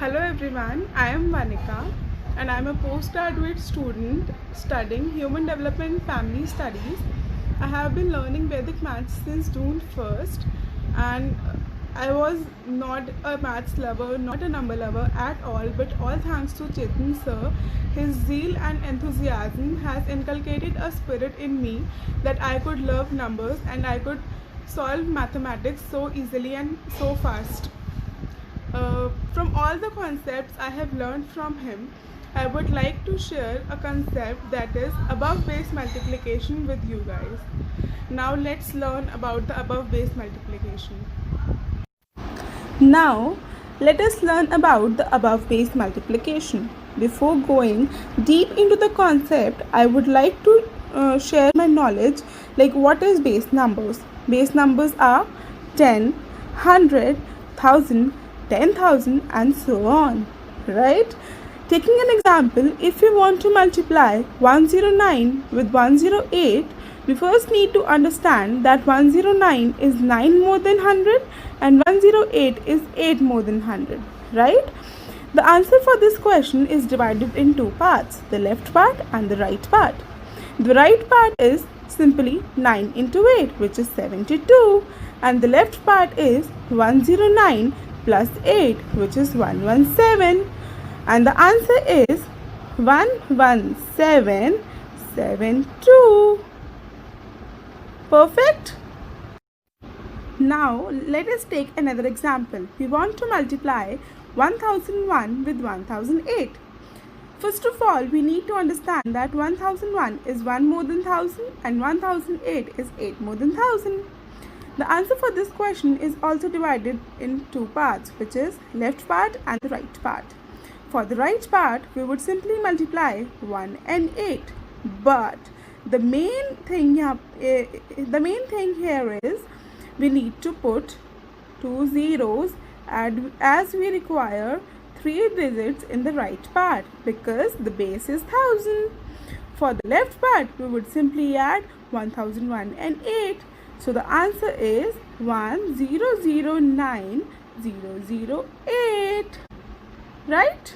Hello everyone, I am Vanika and I am a postgraduate student studying Human Development Family Studies. I have been learning Vedic maths since June 1st and I was not a maths lover, not a number lover at all, but all thanks to Chetan sir. His zeal and enthusiasm has inculcated a spirit in me that I could love numbers and I could solve mathematics so easily and so fast. From all the concepts I have learned from him, I would like to share a concept that is above base multiplication with you guys. Now let's learn about the above base multiplication. Now let us learn about the above base multiplication. Before going deep into the concept, I would like to share my knowledge like what is base numbers. Base numbers are 10, 100, 1000, 10,000 and so on, right? Taking an example, if we want to multiply 109 with 108, we first need to understand that 109 is 9 more than 100 and 108 is 8 more than 100, right? The answer for this question is divided in two parts, the left part and the right part. The right part is simply 9 into 8, which is 72, and the left part is 109 plus 8, which is 117, and the answer is 11772. Perfect. Now let us take another example. We want to multiply 1001 with 1008. First of all, we need to understand that 1001 is 1 more than 1000 and 1008 is 8 more than 1000. The answer for this question is also divided in two parts, which is left part and the right part. For the right part, we would simply multiply 1 and 8. But the main thing here is we need to put two zeros as we require 3 digits in the right part because the base is 1000. For the left part, we would simply add 1001 and 8. So the answer is 1009008, right?